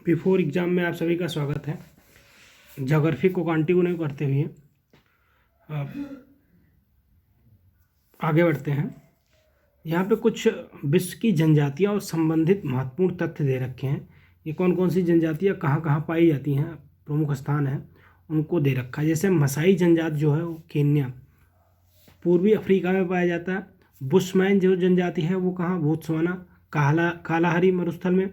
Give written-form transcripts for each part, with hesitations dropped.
Before exam में आप सभी का स्वागत है। ज्योग्राफी को कंटिन्यू करते हुए आगे बढ़ते हैं। यहाँ पे कुछ विश्व की जनजातियाँ और संबंधित महत्वपूर्ण तथ्य दे रखे हैं। ये कौन कौन सी जनजातियाँ कहाँ कहाँ पाई जाती हैं, प्रमुख स्थान हैं, उनको दे रखा है। जैसे मसाई जनजाति जो है वो केन्या पूर्वी अफ्रीका में पाया जाता है। बुशमैन जो जनजाति है वो कहाँ, बोत्सवाना कालाहारी मरुस्थल में।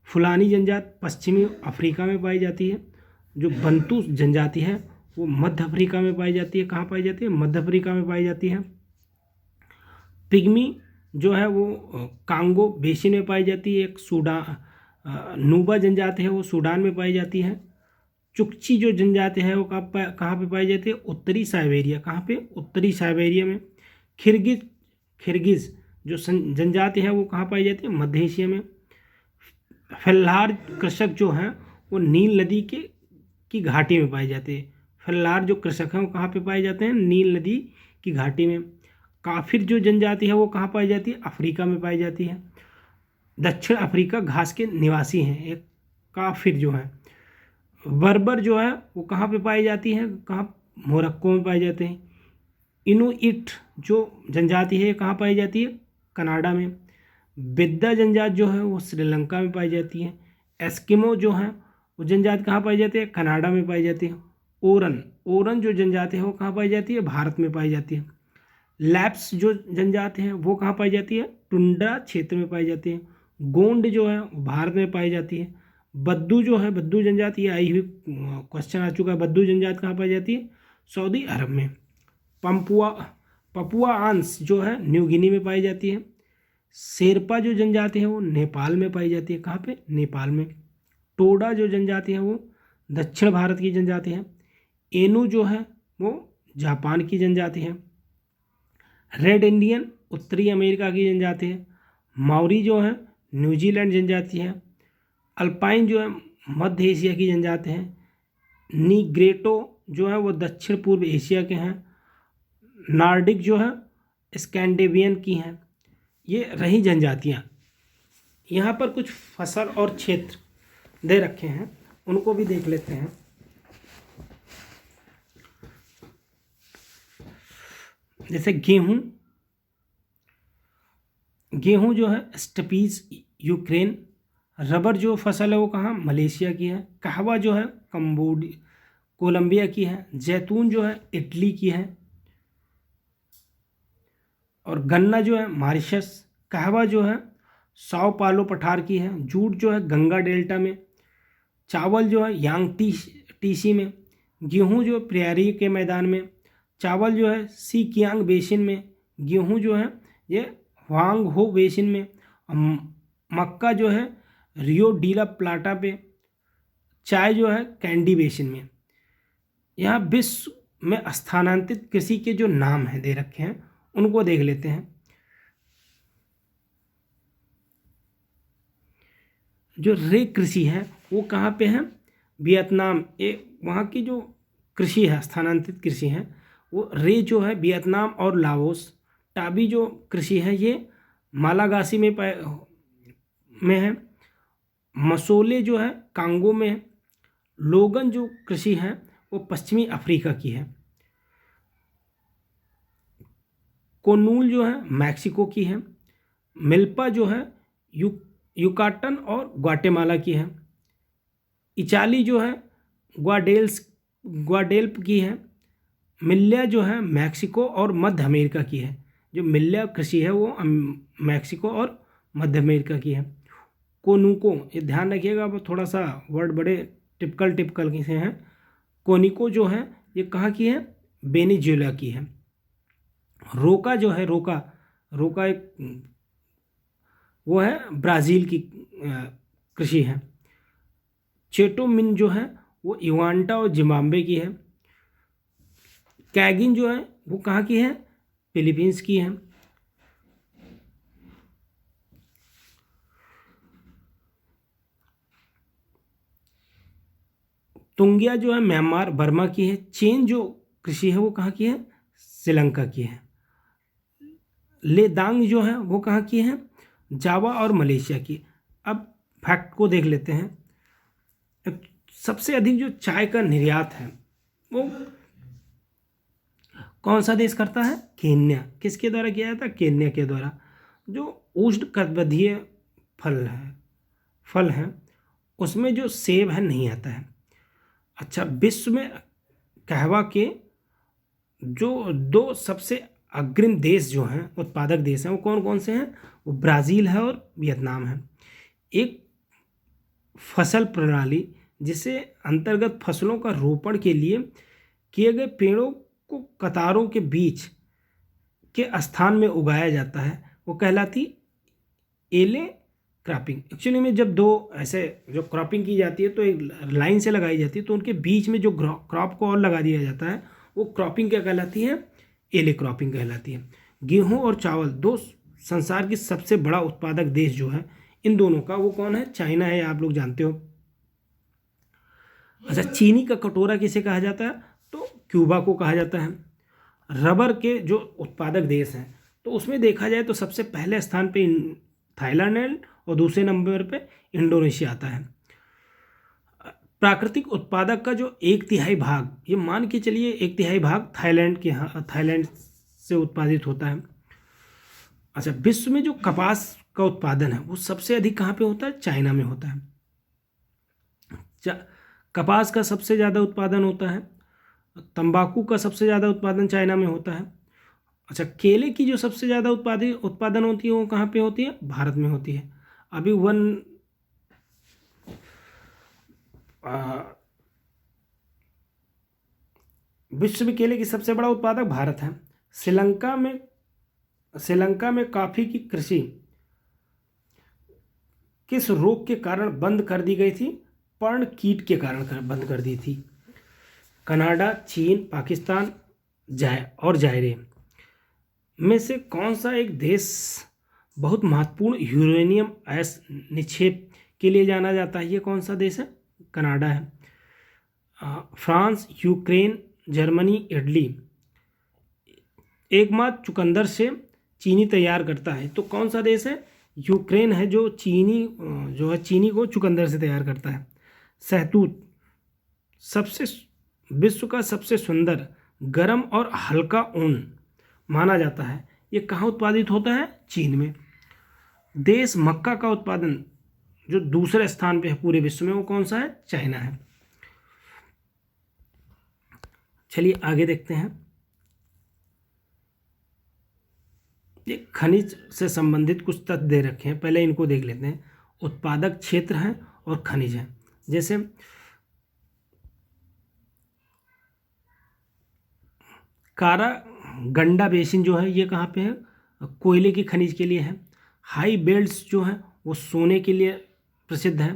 फुलानी जनजाति पश्चिमी अफ्रीका में पाई जाती है। जो बंटू जनजाति है वो मध्य अफ्रीका में पाई जाती है। कहाँ पाई जाती है? मध्य अफ्रीका में पाई जाती है। पिग्मी जो है वो कांगो बेसिन में पाई जाती है। एक नूबा जनजाति है वो सूडान में पाई जाती है। चुकची जो जनजाति है वो कहाँ पे पाई जाती है? उत्तरी साइबेरिया। कहाँ पे? उत्तरी साइबेरिया में। खिरगिज जो जनजाति है वो कहाँ पाई जाती है? मध्य एशिया में। फल्लार कृषक जो हैं वो नील नदी की घाटी में पाए जाते हैं। फल्लार जो कृषक हैं वो कहाँ पे पाए जाते हैं? नील नदी की घाटी में। काफिर जो जनजाति है वो कहाँ पाई जाती है? अफ्रीका में पाई जाती है। दक्षिण अफ्रीका घास के निवासी हैं एक काफिर जो है। बर्बर जो है वो कहाँ पे पाई जाती है? कहाँ? मोरक्को में पाए जाते हैं। इनुइट जो जनजाति है कहाँ पाई जाती है? कनाडा में। बिद्दा जनजाति जो है वो श्रीलंका में पाई जाती है। एस्किमो जो है वो जनजाति कहाँ पाई जाती है? कनाडा में पाई जाती है। ओरन जो जनजाति है वो कहाँ पाई जाती है? भारत में पाई जाती है। लैप्स जो जनजाति है वो कहाँ पाई जाती है? टुंड्रा क्षेत्र में पाई जाती है। गोंड जो है भारत में पाई जाती है। बद्दू जो है, बद्दू जनजाति, ये आई हुई क्वेश्चन आ चुका है। बद्दू जनजाति कहाँ पाई जाती है? सऊदी अरब में। पपुआ आंस जो है न्यू गिनी में पाई जाती है। शेरपा जो जनजाति है वो नेपाल में पाई जाती है। कहाँ पे? नेपाल में। टोडा जो जनजाति है वो दक्षिण भारत की जनजाति है। एनु जो है वो जापान की जनजाति है। रेड इंडियन उत्तरी अमेरिका की जनजाति है। माउरी जो है न्यूजीलैंड जनजाति है। अल्पाइन जो है मध्य एशिया की जनजाति है। नीग्रेटो जो है वो दक्षिण पूर्व एशिया के हैं। नार्डिक जो है स्कैंडिनेवियन की हैं। ये रही जनजातियाँ। यहाँ पर कुछ फसल और क्षेत्र दे रखे हैं, उनको भी देख लेते हैं। जैसे गेहूँ जो है स्टेपीज यूक्रेन। रबर जो फसल है वो कहाँ? मलेशिया की है। कहवा जो है कोलंबिया की है। जैतून जो है इटली की है। और गन्ना जो है मॉरिशस। कहवा जो है साओ पालो पठार की है। जूट जो है गंगा डेल्टा में। चावल जो है टीसी में। गेहूं जो प्रियरी के मैदान में। चावल जो है सिकियांग बेसिन में। गेहूं जो है ये हुआंग हो बेसिन में। मक्का जो है रियो डी ला प्लाटा पे। चाय जो है कैंडी बेसिन में। यहाँ विश्व में स्थानांतरित कृषि के जो नाम हैं दे रखे हैं उनको देख लेते हैं। जो रे कृषि है वो कहाँ पे है? वियतनाम। ये वहाँ की जो कृषि है, स्थानांतरित कृषि है, वो रे जो है वियतनाम और लाओस। टाबी जो कृषि है ये मालागासी में है। मसोले जो है कांगो में है। लोगन जो कृषि है वो पश्चिमी अफ्रीका की है। कोनूल जो है मैक्सिको की है। मिल्पा जो है युकाटन और ग्वाटेमाला की है। इचाली जो है ग्वाडेल्प की है। मिल्या जो है मैक्सिको और मध्य अमेरिका की है। जो मिल्या कृषि है वो मैक्सिको और मध्य अमेरिका की है। कोनुको, ये ध्यान रखिएगा, वो थोड़ा सा वर्ड बड़े टिपिकल से हैं। कोनिको जो है ये कहाँ की है? वेनेजुएला की है। रोका जो है रोका एक वो है ब्राज़ील की कृषि है। चेटोमिन जो है वो युगांडा और जिम्बाब्वे की है। कैगिन जो है वो कहाँ की है? फिलीपींस की है। तुंगिया जो है म्यांमार बर्मा की है। चेन जो कृषि है वो कहाँ की है? श्रीलंका की है। लेदांग जो है वो कहाँ की है? जावा और मलेशिया की। अब फैक्ट को देख लेते हैं। सबसे अधिक जो चाय का निर्यात है वो कौन सा देश करता है? केन्या। किसके द्वारा किया जाता है? केन्या के द्वारा। जो उष्णकटिबंधीय फल है उसमें जो सेब है नहीं आता है। अच्छा, विश्व में कहवा के जो दो सबसे अग्रिम देश जो हैं, उत्पादक देश हैं, वो कौन कौन से हैं? वो ब्राज़ील है और वियतनाम है। एक फसल प्रणाली जिसे अंतर्गत फसलों का रोपण के लिए किए गए पेड़ों को कतारों के बीच के स्थान में उगाया जाता है, वो कहलाती एले क्रॉपिंग। एक्चुअली में जब दो ऐसे जो क्रॉपिंग की जाती है तो एक लाइन से लगाई जाती है, तो उनके बीच में जो क्रॉप को और लगा दिया जाता है वो क्रॉपिंग क्या कहलाती है? एले क्रॉपिंग कहलाती है। गेहूं और चावल दो संसार की सबसे बड़ा उत्पादक देश जो है, इन दोनों का वो कौन है? चाइना है, आप लोग जानते हो। अच्छा, चीनी का कटोरा किसे कहा जाता है? तो क्यूबा को कहा जाता है। रबर के जो उत्पादक देश हैं तो उसमें देखा जाए तो सबसे पहले स्थान पे थाईलैंड है और दूसरे नंबर पे इंडोनेशिया आता है। प्राकृतिक उत्पादक का जो 1/3 भाग, ये मान के चलिए 1/3 भाग थाईलैंड से उत्पादित होता है। अच्छा, विश्व में जो कपास का उत्पादन है वो सबसे अधिक कहाँ पे होता है? चाइना में होता है। कपास का सबसे ज़्यादा उत्पादन होता है। तंबाकू का सबसे ज़्यादा उत्पादन चाइना में होता है। अच्छा, केले की जो सबसे ज़्यादा उत्पादन होती है वो कहाँ पे होती है? भारत में होती है। अभी विश्व में केले की सबसे बड़ा उत्पादक भारत है। श्रीलंका में कॉफी की कृषि किस रोग के कारण बंद कर दी गई थी? पर्ण कीट के कारण बंद कर दी थी। कनाडा, चीन, पाकिस्तान और जायरे में से कौन सा एक देश बहुत महत्वपूर्ण यूरेनियम अयस्क निक्षेप के लिए जाना जाता है? ये कौन सा देश है? कनाडा है। फ्रांस, यूक्रेन, जर्मनी, इटली एकमात्र चुकंदर से चीनी तैयार करता है, तो कौन सा देश है? यूक्रेन है, जो चीनी को चुकंदर से तैयार करता है। शहतूत विश्व का सबसे सुंदर, गर्म और हल्का ऊन माना जाता है। ये कहाँ उत्पादित होता है? चीन में। देश मक्का का उत्पादन जो दूसरे स्थान पे है पूरे विश्व में, वो कौन सा है? चाइना है। चलिए आगे देखते हैं। ये खनिज से संबंधित कुछ तथ्य दे रखे हैं, पहले इनको देख लेते हैं। उत्पादक क्षेत्र हैं और खनिज हैं। जैसे कारा गंडा बेसिन जो है ये कहाँ पे है? कोयले की खनिज के लिए है। हाई बेल्ट्स जो है वो सोने के लिए प्रसिद्ध है।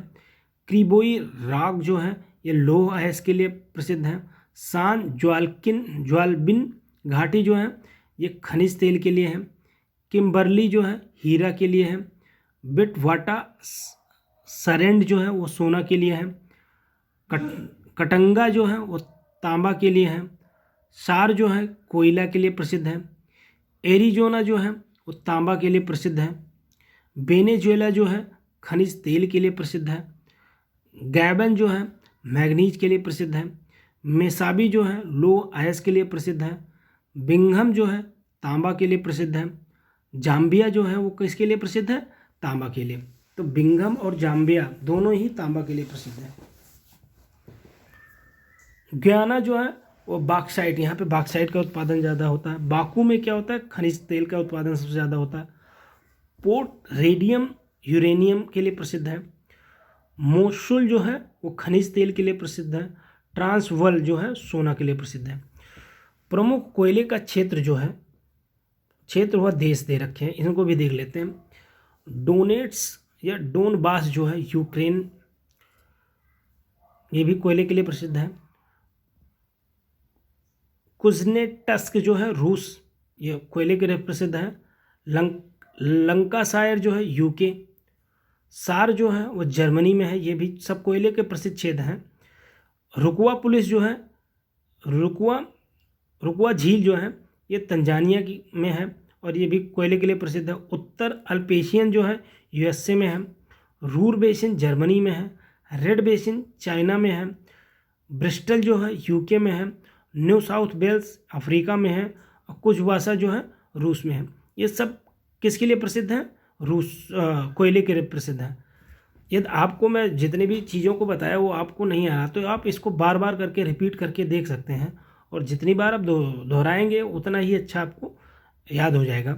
क्रीबोई राग जो है ये लौह अयस्क के लिए प्रसिद्ध है। सान ज्वाल्बिन घाटी जो है ये खनिज तेल के लिए है। किम्बर्ली जो है हीरा के लिए है। बिटवाटा सरेंड जो है वो सोना के लिए है। कटंगा जो है वो तांबा के लिए है। सार जो है कोयला के लिए प्रसिद्ध है। एरिजोना जो है वो तांबा के लिए प्रसिद्ध है। वेनेजुएला जो है खनिज तेल के लिए प्रसिद्ध है। गैबन जो है मैग्नीज के लिए प्रसिद्ध है। मेसाबी जो है लौह अयस्क के लिए प्रसिद्ध है। बिंघम जो है तांबा के लिए प्रसिद्ध है। जाम्बिया जो है वो किसके लिए प्रसिद्ध है? तांबा के लिए। तो बिंघम और जाम्बिया दोनों ही तांबा के लिए प्रसिद्ध है। गयाना जो है वो बॉक्साइट, यहाँ पे बॉक्साइट का उत्पादन ज़्यादा होता है। बाकू में क्या होता है? खनिज तेल का उत्पादन सबसे ज़्यादा होता है। पोर्ट रेडियम यूरेनियम के लिए प्रसिद्ध है। मोसुल जो है वो खनिज तेल के लिए प्रसिद्ध है। ट्रांसवल जो है सोना के लिए प्रसिद्ध है। प्रमुख कोयले का क्षेत्र व देश दे रखे हैं, इनको भी देख लेते हैं। डोनेट्स या डोनबास जो है यूक्रेन, ये भी कोयले के लिए प्रसिद्ध है। कुज़नेट्स्क जो है रूस, ये कोयले के लिए प्रसिद्ध है। लंकाशायर जो है यूके। सार जो है वो जर्मनी में है, ये भी सब कोयले के प्रसिद्ध क्षेत्र हैं। रुकवा पुलिस जो है रुकवा झील जो है ये तंजानिया में है और ये भी कोयले के लिए प्रसिद्ध है। उत्तर अल्पेशियन जो है यूएसए में है। रूर बेसिन जर्मनी में है। रेड बेसिन चाइना में है, ब्रिस्टल जो है यूके में है, न्यू साउथ वेल्स अफ्रीका में है, और कुछ भाषा जो है रूस में है। ये सब किसके लिए प्रसिद्ध हैं? रूस कोयले के लिए प्रसिद्ध है। यदि आपको मैं जितनी भी चीज़ों को बताया वो आपको नहीं आ रहा तो आप इसको बार बार करके रिपीट करके देख सकते हैं, और जितनी बार आप दोहराएंगे उतना ही अच्छा आपको याद हो जाएगा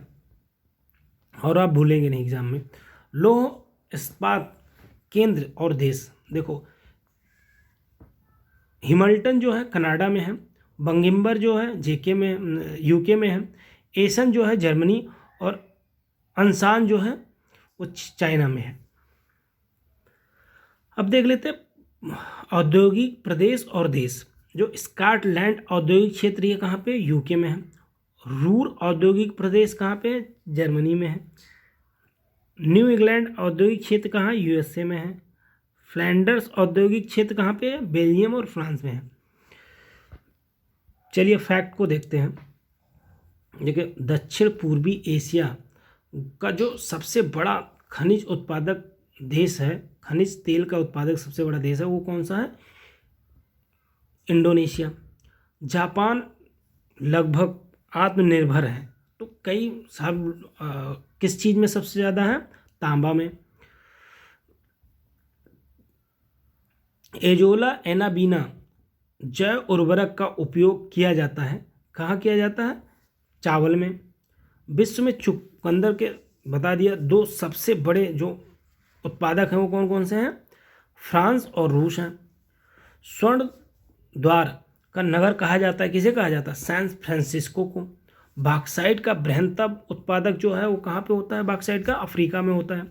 और आप भूलेंगे नहीं एग्जाम में। लौह इस्पात केंद्र और देश, देखो हिमल्टन जो है कनाडा में है, बंगिम्बर जो है जेके में यूके में है, एसन जो है जर्मनी, और अंसान जो है वो चाइना में है। अब देख लेते हैं औद्योगिक प्रदेश और देश। जो स्कॉटलैंड औद्योगिक क्षेत्र ये कहाँ पे? यूके में है। रूर औद्योगिक प्रदेश कहाँ पे है? जर्मनी में है। न्यू इंग्लैंड औद्योगिक क्षेत्र कहाँ? यूएसए में है। फ्लैंडर्स औद्योगिक क्षेत्र कहाँ पे है? बेल्जियम और फ्रांस में है। चलिए फैक्ट को देखते हैं। देखिए दक्षिण पूर्वी एशिया का जो सबसे बड़ा खनिज उत्पादक देश है, खनिज तेल का उत्पादक सबसे बड़ा देश है, वो कौन सा है? इंडोनेशिया। जापान लगभग आत्मनिर्भर है, तो कई सब किस चीज़ में सबसे ज़्यादा है? तांबा में। एजोला एनाबीना जैव उर्वरक का उपयोग किया जाता है, कहाँ किया जाता है? चावल में। विश्व में चुकंदर के बता दिया, दो सबसे बड़े जो उत्पादक हैं वो कौन कौन से हैं? फ्रांस और रूस हैं। स्वर्ण द्वार का नगर कहा जाता है, किसे कहा जाता है? सैन फ्रांसिस्को को। बॉक्साइट का बृहत्तम उत्पादक जो है वो कहाँ पे होता है? बॉक्साइट का अफ्रीका में होता है।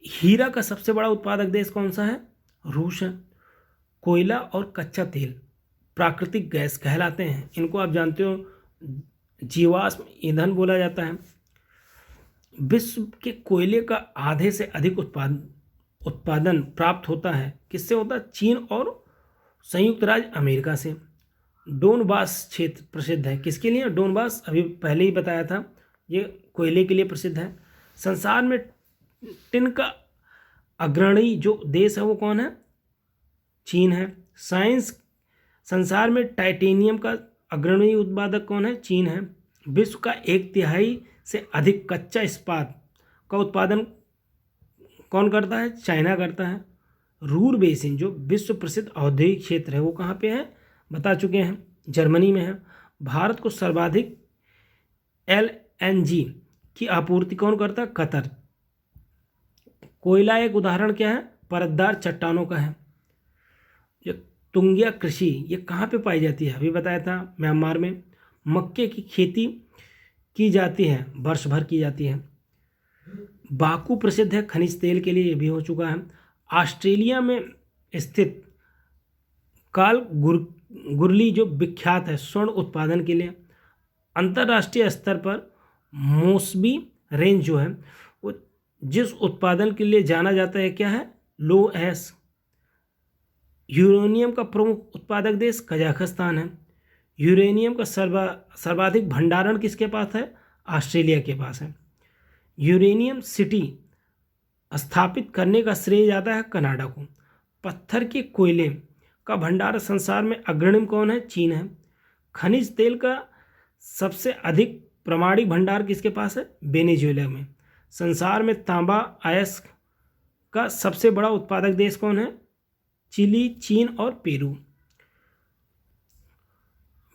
हीरा का सबसे बड़ा उत्पादक देश कौन सा है? रूस है। कोयला और कच्चा तेल प्राकृतिक गैस कहलाते हैं, इनको आप जानते हो जीवाश्म ईंधन बोला जाता है। विश्व के कोयले का आधे से अधिक उत्पादन प्राप्त होता है, किससे होता है? चीन और संयुक्त राज्य अमेरिका से। डोनबास क्षेत्र प्रसिद्ध है, किसके लिए? डोनबास अभी पहले ही बताया था, ये कोयले के लिए प्रसिद्ध है। संसार में टिन का अग्रणी जो देश है वो कौन है? चीन है। संसार में टाइटेनियम का अग्रणी उत्पादक कौन है? चीन है। विश्व का 1/3 से अधिक कच्चा इस्पात का उत्पादन कौन करता है? चाइना करता है। रूर बेसिन जो विश्व प्रसिद्ध औद्योगिक क्षेत्र है वो कहाँ पे है? बता चुके हैं, जर्मनी में है। भारत को सर्वाधिक LNG की आपूर्ति कौन करता है? कतर। कोयला एक उदाहरण क्या है? परतदार चट्टानों का है। जो तुंगिया कृषि ये कहाँ पे पाई जाती है? अभी बताया था, म्यांमार में। मक्के की खेती की जाती है, वर्ष भर की जाती है। बाकू प्रसिद्ध है खनिज तेल के लिए, ये भी हो चुका है। ऑस्ट्रेलिया में स्थित गुरली जो विख्यात है स्वर्ण उत्पादन के लिए। अंतर्राष्ट्रीय स्तर पर मोसबी रेंज जो है वो जिस उत्पादन के लिए जाना जाता है क्या है? लो एस। यूरेनियम का प्रमुख उत्पादक देश कजाकिस्तान है। यूरेनियम का सर्वाधिक भंडारण किसके पास है? ऑस्ट्रेलिया के पास है। यूरेनियम सिटी स्थापित करने का श्रेय जाता है कनाडा को। पत्थर के कोयले का भंडार संसार में अग्रणी कौन है? चीन है। खनिज तेल का सबसे अधिक प्रामाणिक भंडार किसके पास है? वेनेजुएला में। संसार में तांबा अयस्क का सबसे बड़ा उत्पादक देश कौन है? चिली, चीन और पेरू।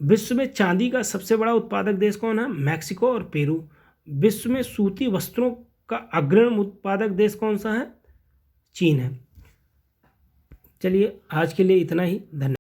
विश्व में चांदी का सबसे बड़ा उत्पादक देश कौन है? मैक्सिको और पेरू। विश्व में सूती वस्त्रों का अग्रणी उत्पादक देश कौन सा है? चीन है। चलिए आज के लिए इतना ही, धन्यवाद।